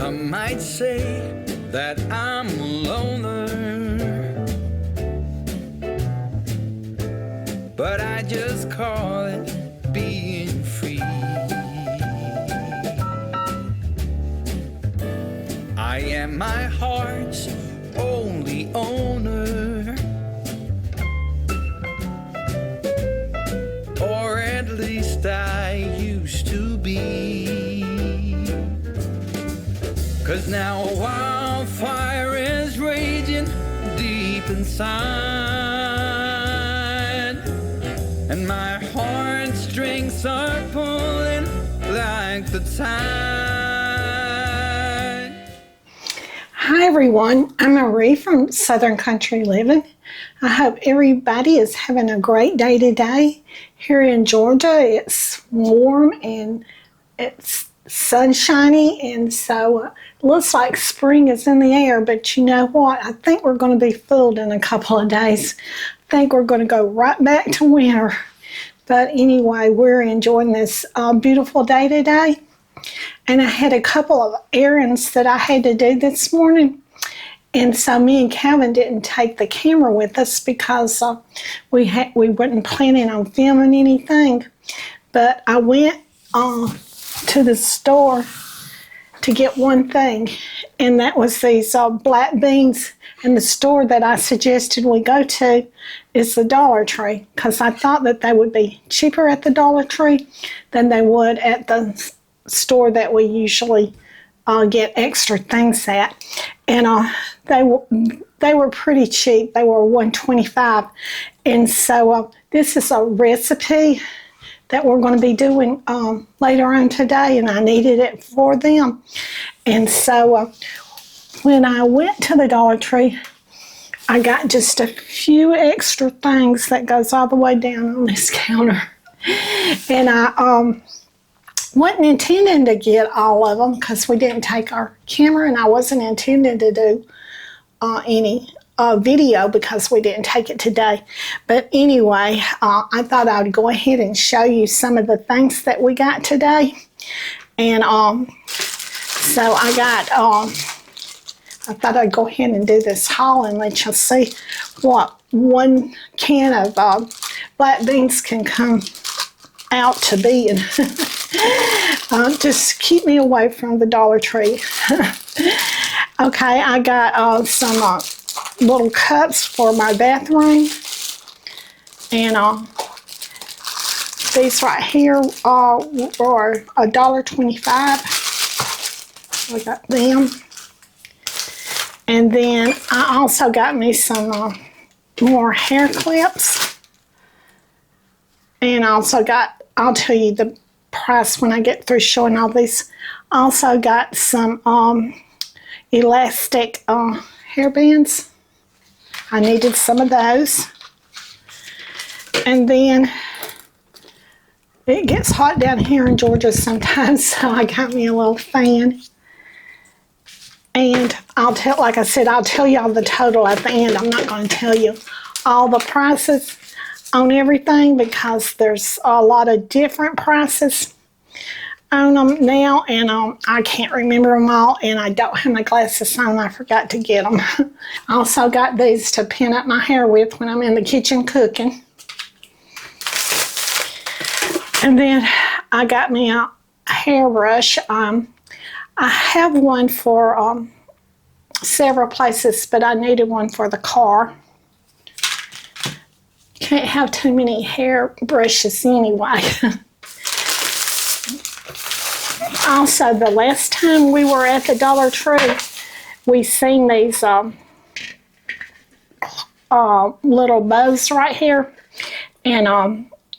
Some might say that I'm a loner, but I just call it being free. I am my heart's only owner, or at least I used to be. 'Cause now a wildfire is raging deep inside, and my heartstrings are pulling like the tide. Hi everyone, I'm Marie from Southern Country Living. I hope everybody is having a great day today. Here in Georgia, it's warm and it's sunshiny, and so it looks like spring is in the air, but you know what? I think we're going to be fooled in a couple of days. I think we're going to go right back to winter. But anyway, we're enjoying this beautiful day today. And I had a couple of errands that I had to do this morning. And so me and Calvin didn't take the camera with us because we weren't planning on filming anything. But I went to the store to get one thing, and that was these black beans. And the store that I suggested we go to is the Dollar Tree, because I thought that they would be cheaper at the Dollar Tree than they would at the store that we usually get extra things at. And they were pretty cheap. They were $1.25. And so this is a recipe that we're going to be doing later on today, and I needed it for them. And so when I went to the Dollar Tree, I got just a few extra things that goes all the way down on this counter. And I wasn't intending to get all of them because we didn't take our camera, and I wasn't intending to do any video because we didn't take it today. But anyway, I thought I would go ahead and show you some of the things that we got today. And so I thought I'd go ahead and do this haul and let you see what one can of black beans can come out to be. And just keep me away from the Dollar Tree. Okay, I got some little cups for my bathroom, and these right here are $1.25. I got them. And then I also got me some more hair clips, and I also got, I'll tell you the price when I get through showing all these. I also got some elastic hair bands. I needed some of those. And then it gets hot down here in Georgia sometimes, so I got me a little fan. And like I said, I'll tell you all the total at the end. I'm not going to tell you all the prices on everything because there's a lot of different prices on them now, and I can't remember them all, and I don't have my glasses on. I forgot to get them. I also got these to pin up my hair with when I'm in the kitchen cooking. And then I got me a hairbrush. I have one for several places, but I needed one for the car. Can't have too many hairbrushes anyway. Also, the last time we were at the Dollar Tree, we seen these little bows right here, and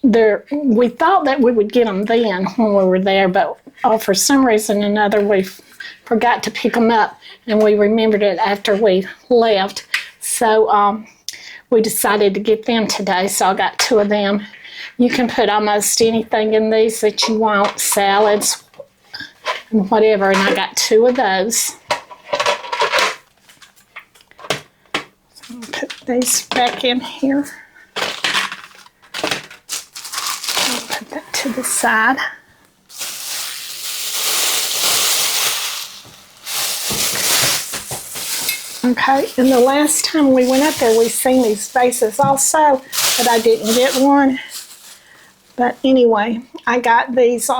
we thought that we would get them then when we were there, but for some reason or another we forgot to pick them up, and we remembered it after we left. So we decided to get them today, so I got two of them. You can put almost anything in these that you want, salads and whatever, and I got two of those. So I'm gonna put these back in here. I'll put that to the side. Okay, and the last time we went up there, we seen these vases also, but I didn't get one. But anyway, I got these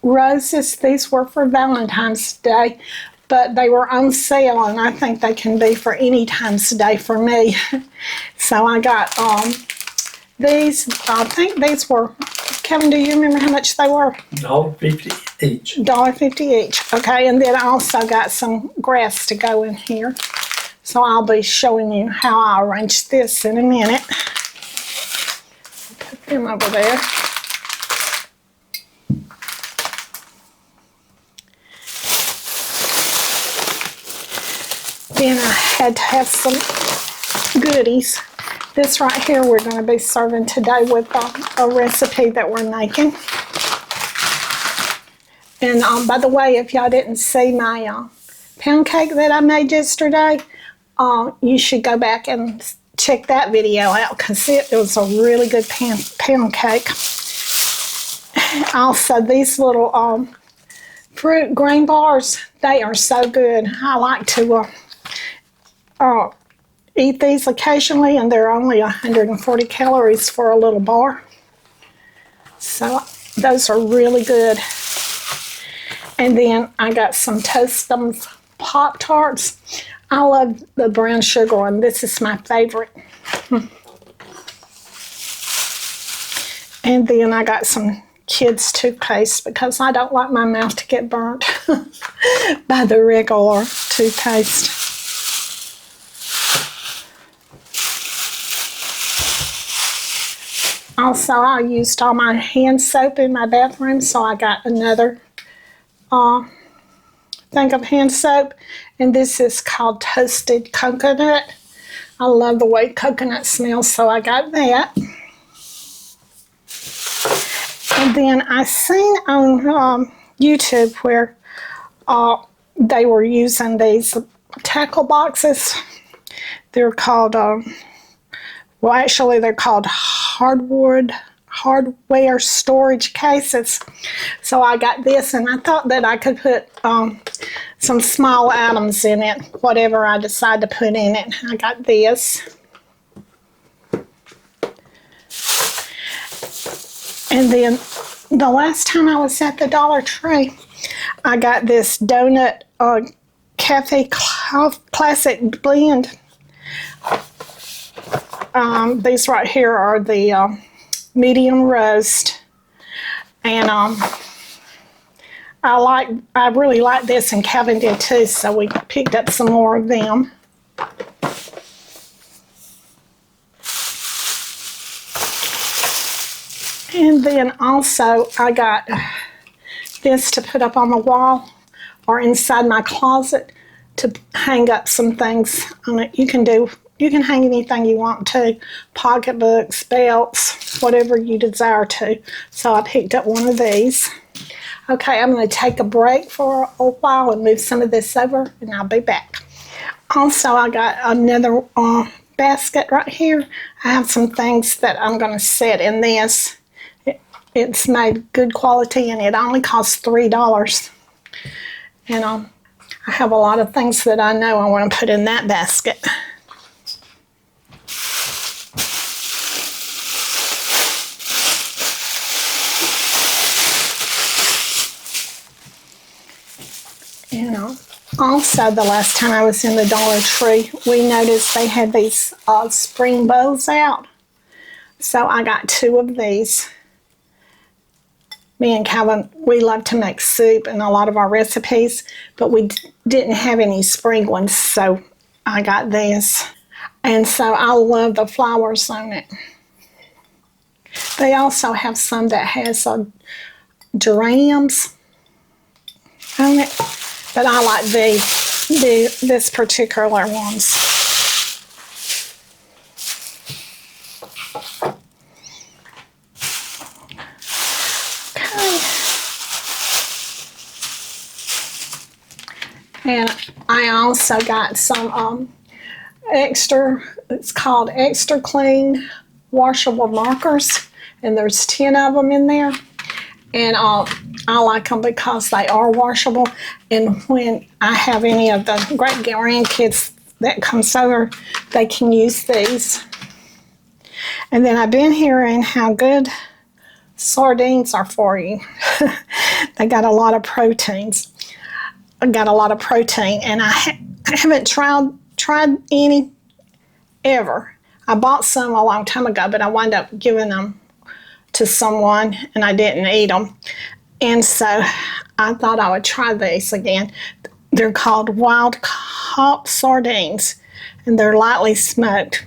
roses. These were for Valentine's Day, but they were on sale, and I think they can be for any time's day for me. So I got these. I think these were, Kevin, do you remember how much they were? $1.50 each. $1.50 each. Okay, and then I also got some grass to go in here. So I'll be showing you how I arrange this in a minute. Put them over there. Then I had to have some goodies. This right here we're going to be serving today with a recipe that we're making. And by the way, if y'all didn't see my pound cake that I made yesterday, you should go back and check that video out because it was a really good pound cake. Also, these little fruit grain bars, they are so good. I like to eat these occasionally, and they're only 140 calories for a little bar. So those are really good. And then I got some Toastums Pop-Tarts. I love the brown sugar one. This is my favorite. And then I got some kids' toothpaste because I don't like my mouth to get burnt by the regular toothpaste. Also, I used all my hand soap in my bathroom, so I got another thing of hand soap, and this is called Toasted Coconut. I love the way coconut smells, so I got that. And then I seen on YouTube where they were using these tackle boxes. They're called, well, actually they're called hardware storage cases. So I got this, and I thought that I could put some small items in it, whatever I decide to put in it. I got this. And then the last time I was at the Dollar Tree, I got this donut cafe classic blend. These right here are the medium roast, and I really like this, and Calvin did too, so we picked up some more of them. And then also I got this to put up on the wall or inside my closet to hang up some things on it. You can hang anything you want to, pocketbooks, belts, whatever you desire to. So I picked up one of these. Okay, I'm going to take a break for a while and move some of this over, and I'll be back. Also, I got another basket right here. I have some things that I'm going to set in this. It's made good quality, and it only costs $3. And I have a lot of things that I know I want to put in that basket. Also, the last time I was in the Dollar Tree, we noticed they had these spring bowls out. So I got 2 of these. Me and Calvin, we love to make soup in a lot of our recipes, but we didn't have any spring ones, so I got this. And so I love the flowers on it. They also have some that has geraniums on it, but I like this particular ones. And I also got some extra, it's called Extra Clean Washable Markers, and there's 10 of them in there. And I like them because they are washable, and when I have any of the great grandkids that comes over, they can use these. And then I've been hearing how good sardines are for you. They got a lot of proteins. I got a lot of protein, and I haven't tried any ever. I bought some a long time ago, but I wound up giving them to someone, and I didn't eat them. And so I thought I would try these again. They're called wild caught sardines, and they're lightly smoked.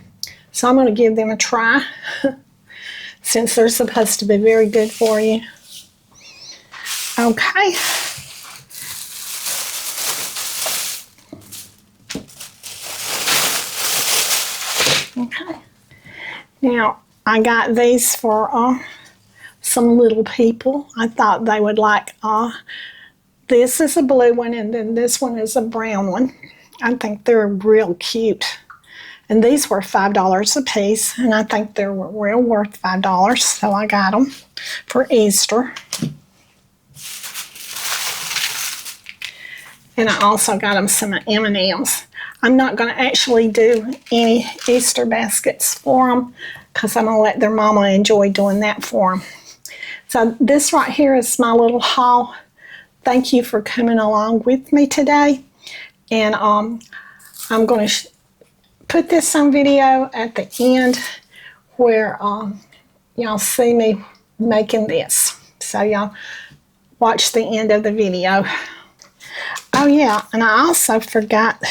So I'm going to give them a try since they're supposed to be very good for you. Okay. Okay. Now, I got these for some little people. I thought they would like, this is a blue one, and then this one is a brown one. I think they're real cute. And these were $5 a piece, and I think they're real worth $5, so I got them for Easter. And I also got them some M&Ms. I'm not going to actually do any Easter baskets for them because I'm going to let their mama enjoy doing that for them. So this right here is my little haul. Thank you for coming along with me today. And I'm going to put this on video at the end where y'all see me making this. So y'all watch the end of the video. Oh yeah, and I also forgot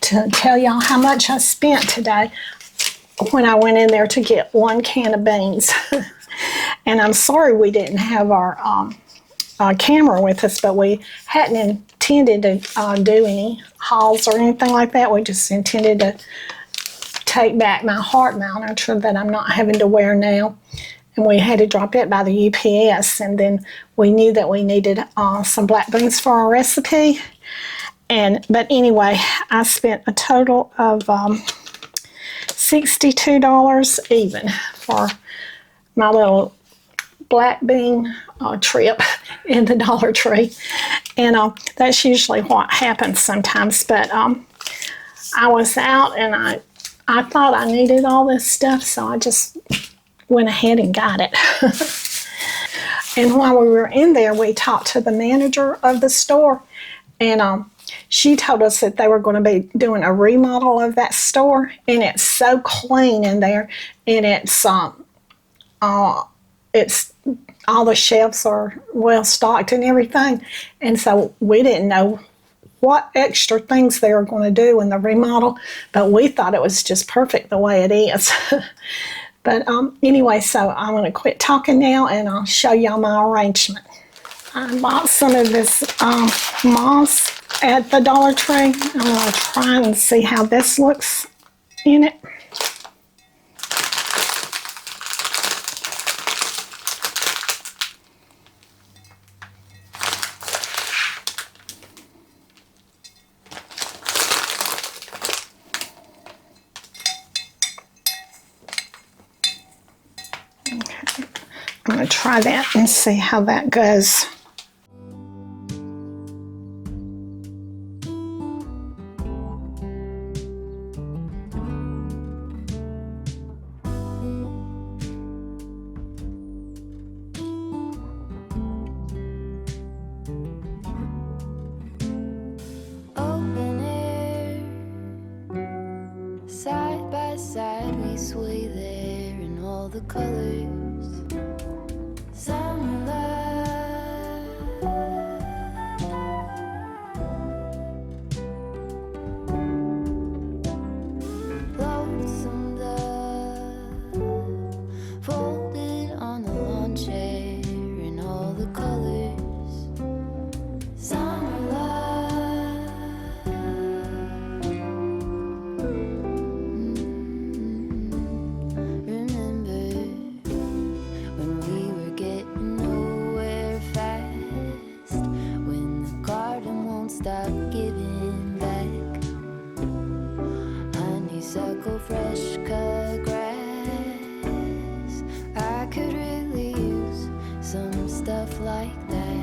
to tell y'all how much I spent today when I went in there to get 1 can of beans. And I'm sorry we didn't have our camera with us, but we hadn't intended to do any hauls or anything like that. We just intended to take back my heart monitor that I'm not having to wear now. And we had to drop it by the UPS, and then we knew that we needed some black beans for our recipe. But anyway, I spent a total of $62 even for my little black bean trip in the Dollar Tree. And that's usually what happens sometimes. But I was out, and I thought I needed all this stuff, so I just went ahead and got it. And while we were in there, we talked to the manager of the store, and she told us that they were going to be doing a remodel of that store, and it's so clean in there, and it's all the shelves are well stocked and everything. And so we didn't know what extra things they were going to do in the remodel, but we thought it was just perfect the way it is. But anyway, so I'm going to quit talking now, and I'll show y'all my arrangement. I bought some of this moss at the Dollar Tree. I'm going to try and see how this looks in it. I'm going to try that and see how that goes. Open air, side by side we sway there in all the colors. Summer love, lonesome dove, folded on the lawn chair in all the colors. Summer love, remember like that.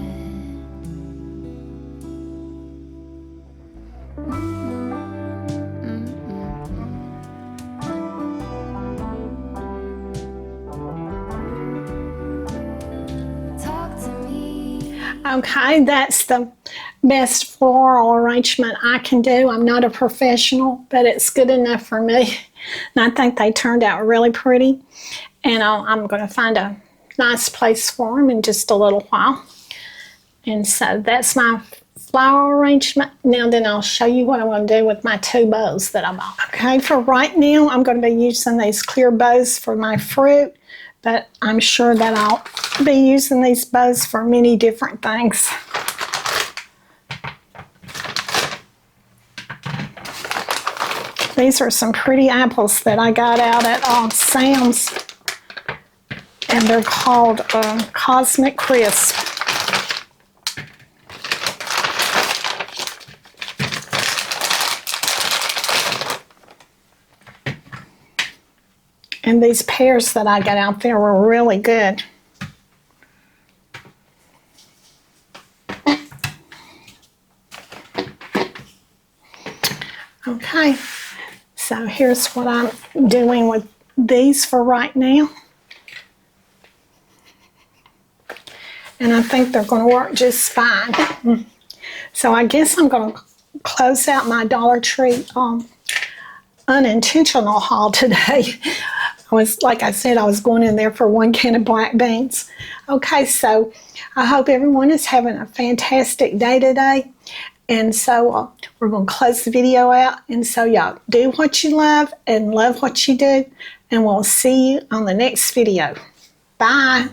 Talk to me. Okay, that's the best floral arrangement I can do. I'm not a professional, but it's good enough for me. And I think they turned out really pretty. And I'm going to find a nice place for them in just a little while. And so that's my flower arrangement. Now then I'll show you what I'm going to do with my 2 bows that I bought. Okay, for right now I'm going to be using these clear bows for my fruit, but I'm sure that I'll be using these bows for many different things. These are some pretty apples that I got out at Sam's, and they're called Cosmic Crisp. And these pears that I got out there were really good. Okay, so here's what I'm doing with these for right now. And I think they're going to work just fine. So I guess I'm going to close out my Dollar Tree unintentional haul today. Like I said, I was going in there for 1 can of black beans. Okay, so I hope everyone is having a fantastic day today. And so we're going to close the video out. And so y'all do what you love and love what you do. And we'll see you on the next video. Bye.